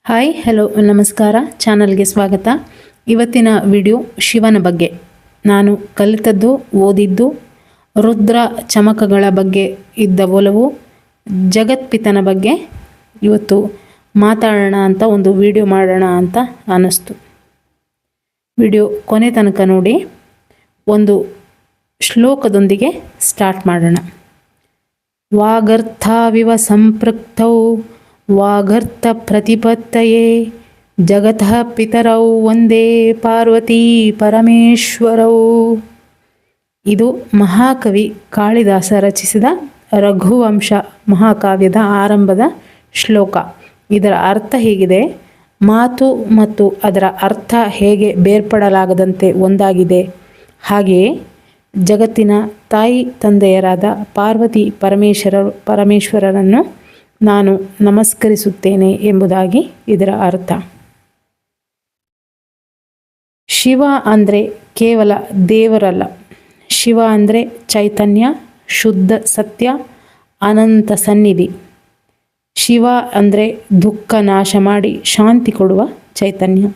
Hi hello ನಮಸ್ಕಾರ, ಚಾನಲ್ಗೆ ಸ್ವಾಗತ. ಇವತ್ತಿನ ವಿಡಿಯೋ ಶಿವನ ಬಗ್ಗೆ. ನಾನು ಕಲಿತದ್ದು, ಓದಿದ್ದು ರುದ್ರ ಚಮಕಗಳ ಬಗ್ಗೆ ಇದ್ದ ಒಲವು, ಜಗತ್ಪಿತನ ಬಗ್ಗೆ ಇವತ್ತು ಮಾತಾಡೋಣ ಅಂತ ಒಂದು ವಿಡಿಯೋ ಮಾಡೋಣ ಅಂತ ಅನ್ನಿಸ್ತು. ವಿಡಿಯೋ ಕೊನೆ ತನಕ ನೋಡಿ. ಒಂದು ಶ್ಲೋಕದೊಂದಿಗೆ ಸ್ಟಾರ್ಟ್ ಮಾಡೋಣ. ವಾಗರ್ಥಾವಿವ ಸಂಪೃಕ್ತೌ ವಾಗರ್ಥ ಪ್ರತಿಪತ್ತಯೇ ಜಗತಃ ಪಿತರೌ ಒಂದೇ ಪಾರ್ವತೀ ಪರಮೇಶ್ವರೌ. ಇದು ಮಹಾಕವಿ ಕಾಳಿದಾಸ ರಚಿಸಿದ ರಘುವಂಶ ಮಹಾಕಾವ್ಯದ ಆರಂಭದ ಶ್ಲೋಕ. ಇದರ ಅರ್ಥ ಹೀಗಿದೆ: ಮಾತು ಮತ್ತು ಅದರ ಅರ್ಥ ಹೇಗೆ ಬೇರ್ಪಡಲಾಗದಂತೆ ಒಂದಾಗಿದೆ, ಹಾಗೆಯೇ ಜಗತ್ತಿನ ತಾಯಿ ತಂದೆಯರಾದ ಪಾರ್ವತಿ ಪರಮೇಶ್ವರರನ್ನು ನಾನು ನಮಸ್ಕರಿಸುತ್ತೇನೆ ಎಂಬುದಾಗಿ ಇದರ ಅರ್ಥ. ಶಿವ ಅಂದರೆ ಕೇವಲ ದೇವರಲ್ಲ. ಶಿವ ಅಂದರೆ ಚೈತನ್ಯ, ಶುದ್ಧ ಸತ್ಯ, ಅನಂತ ಸನ್ನಿಧಿ. ಶಿವ ಅಂದರೆ ದುಃಖ ನಾಶ ಮಾಡಿ ಶಾಂತಿ ಕೊಡುವ ಚೈತನ್ಯ.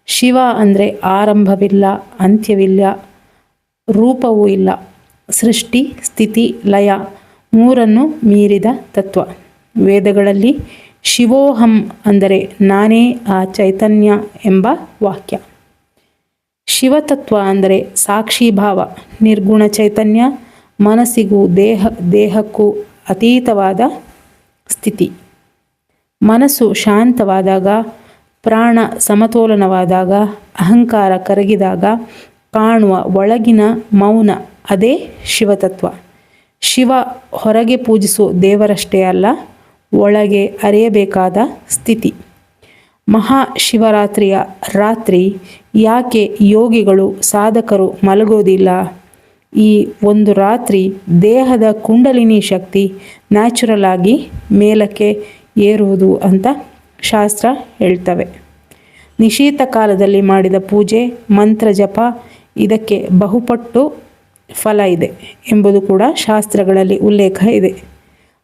ಶಿವ ಅಂದರೆ ಆರಂಭವಿಲ್ಲ, ಅಂತ್ಯವಿಲ್ಲ, ರೂಪವೂ ಇಲ್ಲ, ಸೃಷ್ಟಿ ಸ್ಥಿತಿ ಲಯ ಮೂರನ್ನು ಮೀರಿದ ತತ್ವ. ವೇದಗಳಲ್ಲಿ ಶಿವೋಹಂ ಅಂದರೆ ನಾನೇ ಆ ಚೈತನ್ಯ ಎಂಬ ವಾಕ್ಯ. ಶಿವತತ್ವ ಅಂದರೆ ಸಾಕ್ಷಿಭಾವ, ನಿರ್ಗುಣ ಚೈತನ್ಯ, ಮನಸ್ಸಿಗೂ ದೇಹಕ್ಕೂ ಅತೀತವಾದ ಸ್ಥಿತಿ. ಮನಸ್ಸು ಶಾಂತವಾದಾಗ, ಪ್ರಾಣ ಸಮತೋಲನವಾದಾಗ, ಅಹಂಕಾರ ಕರಗಿದಾಗ ಕಾಣುವ ಒಳಗಿನ ಮೌನ, ಅದೇ ಶಿವತತ್ವ. ಶಿವ ಹೊರಗೆ ಪೂಜಿಸೋ ದೇವರಷ್ಟೇ ಅಲ್ಲ, ಒಳಗೆ ಅರಿಯಬೇಕಾದ ಸ್ಥಿತಿ. ಮಹಾಶಿವರಾತ್ರಿಯ ರಾತ್ರಿ ಯಾಕೆ ಯೋಗಿಗಳು ಸಾಧಕರು ಮಲಗೋದಿಲ್ಲ? ಈ ಒಂದು ರಾತ್ರಿ ದೇಹದ ಕುಂಡಲಿನಿ ಶಕ್ತಿ ನ್ಯಾಚುರಲ್ ಆಗಿ ಮೇಲಕ್ಕೆ ಏರುವುದು ಅಂತ ಶಾಸ್ತ್ರ ಹೇಳ್ತವೆ. ನಿಶೀತ ಕಾಲದಲ್ಲಿ ಮಾಡಿದ ಪೂಜೆ, ಮಂತ್ರ ಜಪ ಇದಕ್ಕೆ ಬಹುಪಟ್ಟು ಫಲ ಇದೆ ಎಂಬುದು ಕೂಡ ಶಾಸ್ತ್ರಗಳಲ್ಲಿ ಉಲ್ಲೇಖ ಇದೆ.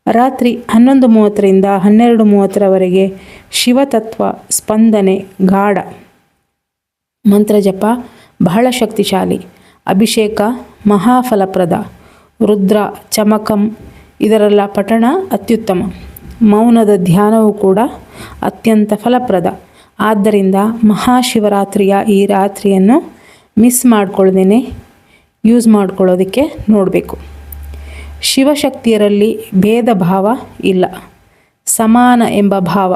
ರಾತ್ರಿ 11:30ರಿಂದ 12:30ರವರೆಗೆ ಶಿವತತ್ವ ಸ್ಪಂದನೆ ಗಾಢ. ಮಂತ್ರಜಪ ಬಹಳ ಶಕ್ತಿಶಾಲಿ, ಅಭಿಷೇಕ ಮಹಾಫಲಪ್ರದ, ರುದ್ರ ಚಮಕಂ ಇದರೆಲ್ಲ ಪಠಣ ಅತ್ಯುತ್ತಮ. ಮೌನದ ಧ್ಯಾನವೂ ಕೂಡ ಅತ್ಯಂತ ಫಲಪ್ರದ. ಆದ್ದರಿಂದ ಮಹಾಶಿವರಾತ್ರಿಯ ಈ ರಾತ್ರಿಯನ್ನು ಮಿಸ್ ಮಾಡ್ಕೊಳ್ದೇನೆ ಯೂಸ್ ಮಾಡ್ಕೊಳ್ಳೋದಕ್ಕೆ ನೋಡಬೇಕು. ಶಿವಶಕ್ತಿಯರಲ್ಲಿ ಭೇದ ಭಾವ ಇಲ್ಲ, ಸಮಾನ ಎಂಬ ಭಾವ.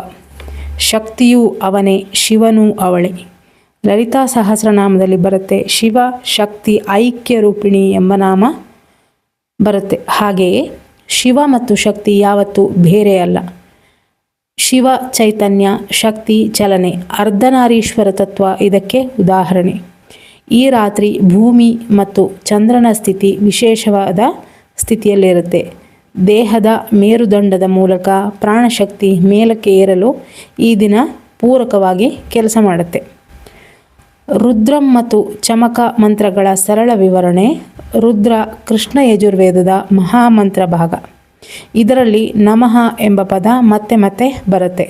ಶಕ್ತಿಯೂ ಅವನೇ, ಶಿವನೂ ಅವಳೇ. ಲಲಿತಾ ಸಹಸ್ರನಾಮದಲ್ಲಿ ಬರುತ್ತೆ ಶಿವ ಶಕ್ತಿ ಐಕ್ಯ ರೂಪಿಣಿ ಎಂಬ ನಾಮ ಬರುತ್ತೆ. ಹಾಗೆಯೇ ಶಿವ ಮತ್ತು ಶಕ್ತಿ ಯಾವತ್ತೂ ಬೇರೆ ಅಲ್ಲ. ಶಿವ ಚೈತನ್ಯ, ಶಕ್ತಿ ಚಲನೆ, ಅರ್ಧನಾರೀಶ್ವರ ತತ್ವ ಇದಕ್ಕೆ ಉದಾಹರಣೆ. ಈ ರಾತ್ರಿ ಭೂಮಿ ಮತ್ತು ಚಂದ್ರನ ಸ್ಥಿತಿ ವಿಶೇಷವಾದ ಸ್ಥಿತಿಯಲ್ಲಿರುತ್ತೆ. ದೇಹದ ಮೇರುದಂಡದ ಮೂಲಕ ಪ್ರಾಣಶಕ್ತಿ ಮೇಲಕ್ಕೆ ಏರಲು ಈ ದಿನ ಪೂರಕವಾಗಿ ಕೆಲಸ ಮಾಡುತ್ತೆ. ರುದ್ರಂ ಮತ್ತು ಚಮಕ ಮಂತ್ರಗಳ ಸರಳ ವಿವರಣೆ. ರುದ್ರ ಕೃಷ್ಣ ಯಜುರ್ವೇದದ ಮಹಾಮಂತ್ರ ಭಾಗ. ಇದರಲ್ಲಿ ನಮಃ ಎಂಬ ಪದ ಮತ್ತೆ ಮತ್ತೆ ಬರುತ್ತೆ.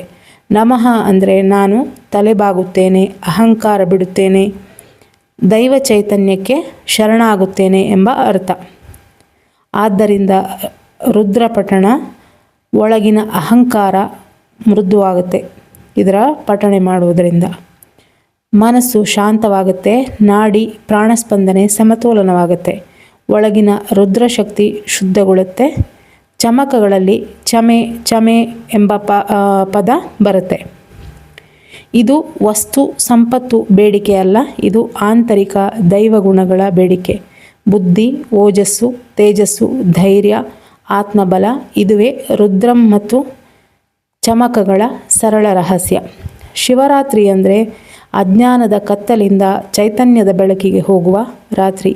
ನಮಃ ಅಂದರೆ ನಾನು ತಲೆಬಾಗುತ್ತೇನೆ, ಅಹಂಕಾರ ಬಿಡುತ್ತೇನೆ, ದೈವ ಚೈತನ್ಯಕ್ಕೆ ಶರಣಾಗುತ್ತೇನೆ ಎಂಬ ಅರ್ಥ. ಆದ್ದರಿಂದ ರುದ್ರ ಪಠಣ ಒಳಗಿನ ಅಹಂಕಾರ ಮೃದುವಾಗುತ್ತೆ. ಇದರ ಪಠಣೆ ಮಾಡುವುದರಿಂದ ಮನಸ್ಸು ಶಾಂತವಾಗುತ್ತೆ, ನಾಡಿ ಪ್ರಾಣಸ್ಪಂದನೆ ಸಮತೋಲನವಾಗುತ್ತೆ, ಒಳಗಿನ ರುದ್ರಶಕ್ತಿ ಶುದ್ಧಗೊಳ್ಳುತ್ತೆ. ಚಮಕಗಳಲ್ಲಿ ಚಮೆ ಚಮೆ ಎಂಬ ಪದ ಬರುತ್ತೆ. ಇದು ವಸ್ತು ಸಂಪತ್ತು ಬೇಡಿಕೆ ಅಲ್ಲ, ಇದು ಆಂತರಿಕ ದೈವಗುಣಗಳ ಬೇಡಿಕೆ. ಬುದ್ಧಿ, ಓಜಸ್ಸು, ತೇಜಸ್ಸು, ಧೈರ್ಯ, ಆತ್ಮಬಲ ಇದುವೇ ರುದ್ರಂ ಮತ್ತು ಚಮಕಗಳ ಸರಳ ರಹಸ್ಯ. ಶಿವರಾತ್ರಿ ಅಂದರೆ ಅಜ್ಞಾನದ ಕತ್ತಲಿಂದ ಚೈತನ್ಯದ ಬೆಳಕಿಗೆ ಹೋಗುವ ರಾತ್ರಿ.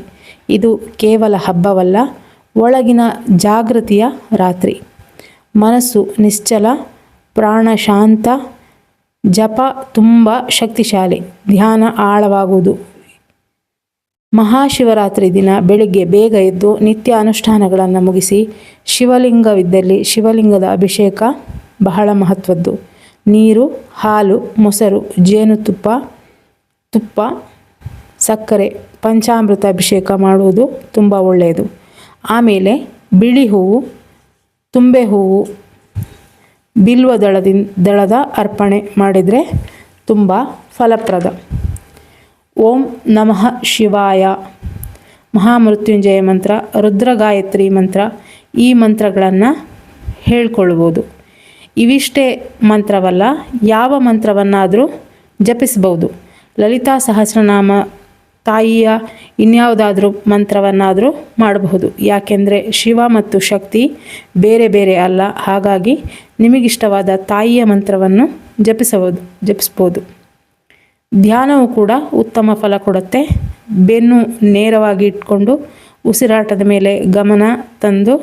ಇದು ಕೇವಲ ಹಬ್ಬವಲ್ಲ, ಒಳಗಿನ ಜಾಗೃತಿಯ ರಾತ್ರಿ. ಮನಸ್ಸು ನಿಶ್ಚಲ, ಪ್ರಾಣ ಶಾಂತ, ಜಪ ತುಂಬ ಶಕ್ತಿಶಾಲಿ, ಧ್ಯಾನ ಆಳವಾಗುವುದು. ಮಹಾಶಿವರಾತ್ರಿ ದಿನ ಬೆಳಿಗ್ಗೆ ಬೇಗ ಎದ್ದು ನಿತ್ಯ ಅನುಷ್ಠಾನಗಳನ್ನು ಮುಗಿಸಿ ಶಿವಲಿಂಗವಿದ್ದಲ್ಲಿ ಶಿವಲಿಂಗದ ಅಭಿಷೇಕ ಬಹಳ ಮಹತ್ವದ್ದು. ನೀರು, ಹಾಲು, ಮೊಸರು, ಜೇನುತುಪ್ಪ, ತುಪ್ಪ, ಸಕ್ಕರೆ, ಪಂಚಾಮೃತ ಅಭಿಷೇಕ ಮಾಡುವುದು ತುಂಬ ಒಳ್ಳೆಯದು. ಆಮೇಲೆ ಬಿಳಿ ಹೂವು, ತುಂಬೆ ಹೂವು, ಬಿಲ್ವ ದಳದ ಅರ್ಪಣೆ ಮಾಡಿದರೆ ತುಂಬ ಫಲಪ್ರದ. ಓಂ ನಮಃ ಶಿವಾಯ, ಮಹಾಮೃತ್ಯುಂಜಯ ಮಂತ್ರ, ರುದ್ರಗಾಯತ್ರಿ ಮಂತ್ರ, ಈ ಮಂತ್ರಗಳನ್ನು ಹೇಳ್ಕೊಳ್ಬೋದು. ಇವಿಷ್ಟೇ ಮಂತ್ರವಲ್ಲ, ಯಾವ ಮಂತ್ರವನ್ನಾದರೂ ಜಪಿಸ್ಬೋದು. ಲಲಿತಾ ಸಹಸ್ರನಾಮ, ತಾಯಿಯ ಇನ್ಯಾವುದಾದ್ರೂ ಮಂತ್ರವನ್ನಾದರೂ ಮಾಡಬಹುದು. ಯಾಕೆಂದರೆ ಶಿವ ಮತ್ತು ಶಕ್ತಿ ಬೇರೆ ಬೇರೆ ಅಲ್ಲ. ಹಾಗಾಗಿ ನಿಮಗಿಷ್ಟವಾದ ತಾಯಿಯ ಮಂತ್ರವನ್ನು ಜಪಿಸ್ಬೋದು. ಧ್ಯಾನವು ಕೂಡ ಉತ್ತಮ ಫಲ ಕೊಡುತ್ತೆ. ಬೆನ್ನು ನೇರವಾಗಿ ಇಟ್ಕೊಂಡು ಉಸಿರಾಟದ ಮೇಲೆ ಗಮನ ತಂದು,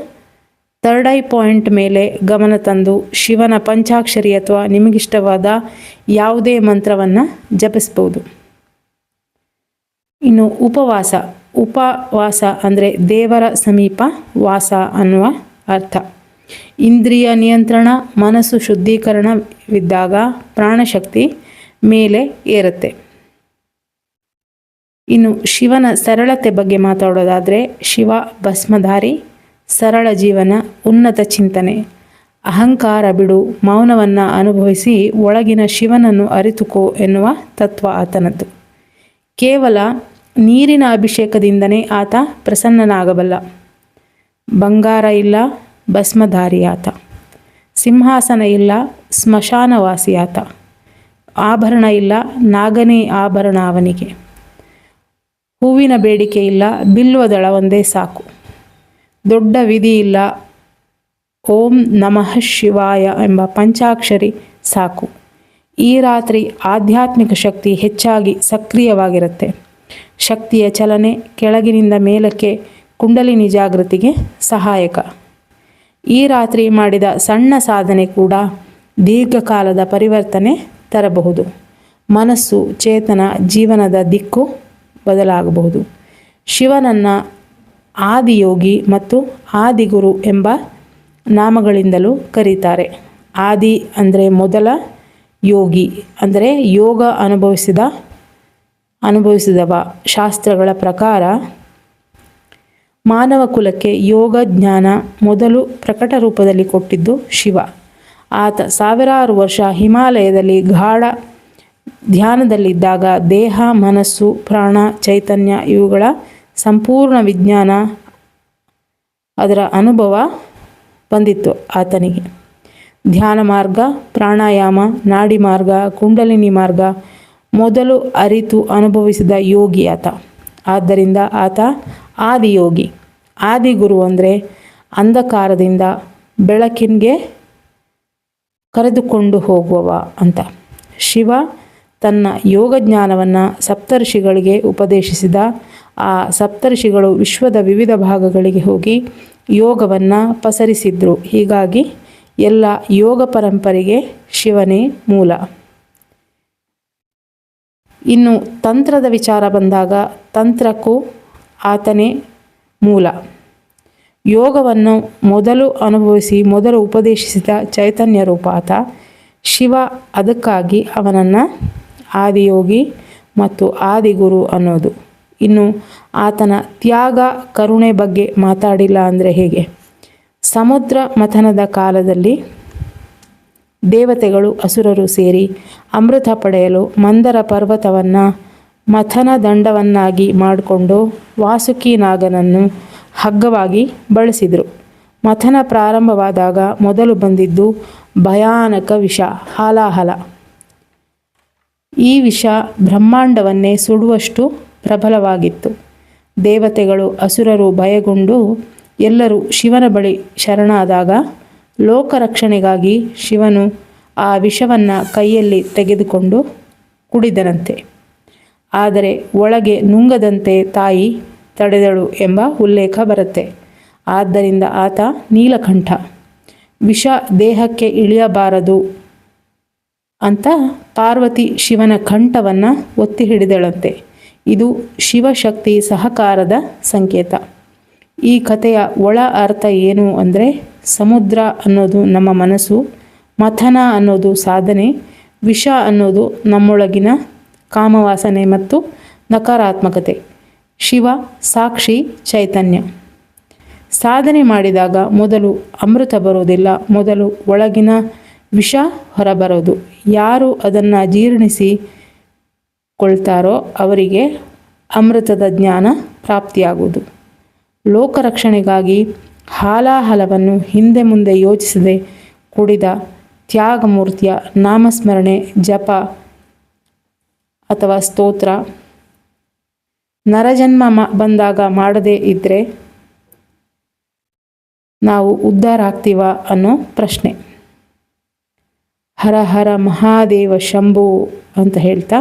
ಥರ್ಡ್ ಐ ಪಾಯಿಂಟ್ ಮೇಲೆ ಗಮನ ತಂದು ಶಿವನ ಪಂಚಾಕ್ಷರಿ ಅಥವಾ ನಿಮಗಿಷ್ಟವಾದ ಯಾವುದೇ ಮಂತ್ರವನ್ನು ಜಪಿಸ್ಬೋದು. ಇನ್ನು ಉಪವಾಸ ಅಂದರೆ ದೇವರ ಸಮೀಪ ವಾಸ ಅನ್ನುವ ಅರ್ಥ. ಇಂದ್ರಿಯ ನಿಯಂತ್ರಣ, ಮನಸ್ಸು ಶುದ್ಧೀಕರಣವಿದ್ದಾಗ ಪ್ರಾಣಶಕ್ತಿ ಮೇಲೆ ಏರುತ್ತೆ. ಇನ್ನು ಶಿವನ ಸರಳತೆ ಬಗ್ಗೆ ಮಾತಾಡೋದಾದರೆ, ಶಿವ ಭಸ್ಮಧಾರಿ, ಸರಳ ಜೀವನ, ಉನ್ನತ ಚಿಂತನೆ, ಅಹಂಕಾರ ಬಿಡು, ಮೌನವನ್ನು ಅನುಭವಿಸಿ ಒಳಗಿನ ಶಿವನನ್ನು ಅರಿತುಕೋ ಎನ್ನುವ ತತ್ವ ಆತನದ್ದು. ಕೇವಲ ನೀರಿನ ಅಭಿಷೇಕದಿಂದನೇ ಆತ ಪ್ರಸನ್ನನಾಗಬಲ್ಲ. ಬಂಗಾರ ಇಲ್ಲ, ಭಸ್ಮಧಾರಿ ಆತ. ಸಿಂಹಾಸನ ಇಲ್ಲ, ಸ್ಮಶಾನವಾಸಿ ಆತ. ಆಭರಣ ಇಲ್ಲ, ನಾಗನೇ ಆಭರಣ ಅವನಿಗೆ. ಹೂವಿನ ಬೇಡಿಕೆ ಇಲ್ಲ, ಬಿಲ್ವದಳ ಒಂದೇ ಸಾಕು. ದೊಡ್ಡ ವಿಧಿ ಇಲ್ಲ, ಓಂ ನಮಃ ಶಿವಾಯ ಎಂಬ ಪಂಚಾಕ್ಷರಿ ಸಾಕು. ಈ ರಾತ್ರಿ ಆಧ್ಯಾತ್ಮಿಕ ಶಕ್ತಿ ಹೆಚ್ಚಾಗಿ ಸಕ್ರಿಯವಾಗಿರುತ್ತೆ. ಶಕ್ತಿಯ ಚಲನೆ ಕೆಳಗಿನಿಂದ ಮೇಲಕ್ಕೆ ಕುಂಡಲಿನಿ ಜಾಗೃತಿಗೆ ಸಹಾಯಕ. ಈ ರಾತ್ರಿ ಮಾಡಿದ ಸಣ್ಣ ಸಾಧನೆ ಕೂಡ ದೀರ್ಘಕಾಲದ ಪರಿವರ್ತನೆ ತರಬಹುದು. ಮನಸ್ಸು, ಚೇತನ, ಜೀವನದ ದಿಕ್ಕು ಬದಲಾಗಬಹುದು. ಶಿವನನ್ನು ಆದಿಯೋಗಿ ಮತ್ತು ಆದಿಗುರು ಎಂಬ ನಾಮಗಳಿಂದಲೂ ಕರೀತಾರೆ. ಆದಿ ಅಂದರೆ ಮೊದಲ, ಯೋಗಿ ಅಂದರೆ ಯೋಗ ಅನುಭವಿಸಿದವ. ಶಾಸ್ತ್ರಗಳ ಪ್ರಕಾರ ಮಾನವ ಕುಲಕ್ಕೆ ಯೋಗ ಜ್ಞಾನ ಮೊದಲು ಪ್ರಕಟ ರೂಪದಲ್ಲಿ ಕೊಟ್ಟಿದ್ದು ಶಿವ. ಆತ ಸಾವಿರಾರು ವರ್ಷ ಹಿಮಾಲಯದಲ್ಲಿ ಗಾಢ ಧ್ಯಾನದಲ್ಲಿದ್ದಾಗ ದೇಹ, ಮನಸ್ಸು, ಪ್ರಾಣ, ಚೈತನ್ಯ ಇವುಗಳ ಸಂಪೂರ್ಣ ವಿಜ್ಞಾನ, ಅದರ ಅನುಭವ ಬಂದಿತ್ತು ಆತನಿಗೆ. ಧ್ಯಾನ ಮಾರ್ಗ, ಪ್ರಾಣಾಯಾಮ, ನಾಡಿ ಮಾರ್ಗ, ಕುಂಡಲಿನಿ ಮಾರ್ಗ ಮೊದಲು ಅರಿತು ಅನುಭವಿಸಿದ ಯೋಗಿ ಆತ. ಆದ್ದರಿಂದ ಆತ ಆದಿಯೋಗಿ. ಆದಿಗುರು ಅಂದರೆ ಅಂಧಕಾರದಿಂದ ಬೆಳಕಿಗೆ ಕರೆದುಕೊಂಡು ಹೋಗುವವ ಅಂತ. ಶಿವ ತನ್ನ ಯೋಗ ಜ್ಞಾನವನ್ನು ಸಪ್ತರ್ಷಿಗಳಿಗೆ ಉಪದೇಶಿಸಿದ. ಆ ಸಪ್ತರ್ಷಿಗಳು ವಿಶ್ವದ ವಿವಿಧ ಭಾಗಗಳಿಗೆ ಹೋಗಿ ಯೋಗವನ್ನು ಪಸರಿಸಿದ್ರು. ಹೀಗಾಗಿ ಎಲ್ಲ ಯೋಗ ಪರಂಪರೆಗೆ ಶಿವನೇ ಮೂಲ. ಇನ್ನು ತಂತ್ರದ ವಿಚಾರ ಬಂದಾಗ ತಂತ್ರಕ್ಕೂ ಆತನೇ ಮೂಲ. ಯೋಗವನ್ನು ಮೊದಲು ಅನುಭವಿಸಿ ಮೊದಲು ಉಪದೇಶಿಸಿದ ಚೈತನ್ಯ ರೂಪ ಆತ. ಶಿವ ಅದಕ್ಕಾಗಿ ಅವನನ್ನು ಆದಿಯೋಗಿ ಮತ್ತು ಆದಿಗುರು ಅನ್ನೋದು. ಇನ್ನು ಆತನ ತ್ಯಾಗ, ಕರುಣೆ ಬಗ್ಗೆ ಮಾತಾಡಿಲ್ಲ ಅಂದರೆ ಹೇಗೆ? ಸಮುದ್ರ ಮಥನದ ಕಾಲದಲ್ಲಿ ದೇವತೆಗಳು, ಅಸುರರು ಸೇರಿ ಅಮೃತ ಪಡೆಯಲು ಮಂದರ ಪರ್ವತವನ್ನು ಮಥನ ದಂಡವನ್ನಾಗಿ ಮಾಡಿಕೊಂಡು ವಾಸುಕಿ ನಾಗನನ್ನು ಹಗ್ಗವಾಗಿ ಬಳಸಿದರು. ಮಥನ ಪ್ರಾರಂಭವಾದಾಗ ಮೊದಲು ಬಂದಿದ್ದು ಭಯಾನಕ ವಿಷ, ಹಾಲಾಹಲ. ಈ ವಿಷ ಬ್ರಹ್ಮಾಂಡವನ್ನೇ ಸುಡುವಷ್ಟು ಪ್ರಬಲವಾಗಿತ್ತು. ದೇವತೆಗಳು, ಅಸುರರು ಭಯಗೊಂಡು ಎಲ್ಲರೂ ಶಿವನ ಬಳಿ ಶರಣಾದಾಗ ಲೋಕರಕ್ಷಣೆಗಾಗಿ ಶಿವನು ಆ ವಿಷವನ್ನು ಕೈಯಲ್ಲಿ ತೆಗೆದುಕೊಂಡು ಕುಡಿದನಂತೆ. ಆದರೆ ಒಳಗೆ ನುಂಗದಂತೆ ತಾಯಿ ತಡೆದಳು ಎಂಬ ಉಲ್ಲೇಖ ಬರುತ್ತೆ. ಆದ್ದರಿಂದ ಆತ ನೀಲಕಂಠ. ವಿಷ ದೇಹಕ್ಕೆ ಇಳಿಯಬಾರದು ಅಂತ ಪಾರ್ವತಿ ಶಿವನ ಕಂಠವನ್ನು ಒತ್ತಿ ಹಿಡಿದಳಂತೆ. ಇದು ಶಿವಶಕ್ತಿ ಸಹಕಾರದ ಸಂಕೇತ. ಈ ಕಥೆಯ ಒಳ ಅರ್ಥ ಏನು ಅಂದರೆ, ಸಮುದ್ರ ಅನ್ನೋದು ನಮ್ಮ ಮನಸ್ಸು, ಮಥನ ಅನ್ನೋದು ಸಾಧನೆ, ವಿಷ ಅನ್ನೋದು ನಮ್ಮೊಳಗಿನ ಕಾಮವಾಸನೆ ಮತ್ತು ನಕಾರಾತ್ಮಕತೆ. ಶಿವ ಸಾಕ್ಷಿ ಚೈತನ್ಯ. ಸಾಧನೆ ಮಾಡಿದಾಗ ಮೊದಲು ಅಮೃತ ಬರೋದಿಲ್ಲ, ಮೊದಲು ಒಳಗಿನ ವಿಷ ಹೊರಬರೋದು. ಯಾರು ಅದನ್ನು ಜೀರ್ಣಿಸಿಕೊಳ್ತಾರೋ ಅವರಿಗೆ ಅಮೃತದ ಜ್ಞಾನ ಪ್ರಾಪ್ತಿಯಾಗುವುದು. ಲೋಕರಕ್ಷಣೆಗಾಗಿ ಹಾಲಾಹಲವನ್ನು ಹಿಂದೆ ಮುಂದೆ ಯೋಚಿಸದೆ ಕುಡಿದ ತ್ಯಾಗಮೂರ್ತಿಯ ನಾಮಸ್ಮರಣೆ, ಜಪ ಅಥವಾ ಸ್ತೋತ್ರ ನರಜನ್ಮ ಬಂದಾಗ ಮಾಡದೇ ಇದ್ದರೆ ನಾವು ಉದ್ಧಾರ ಆಗ್ತೀವ ಅನ್ನೋ ಪ್ರಶ್ನೆ. ಹರ ಹರ ಮಹಾದೇವ ಶಂಭು ಅಂತ ಹೇಳ್ತಾ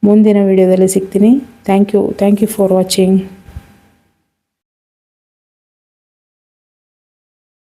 ಮುಂದಿನ ವಿಡಿಯೋದಲ್ಲಿ ಸಿಗ್ತೀನಿ. Thank you for watching.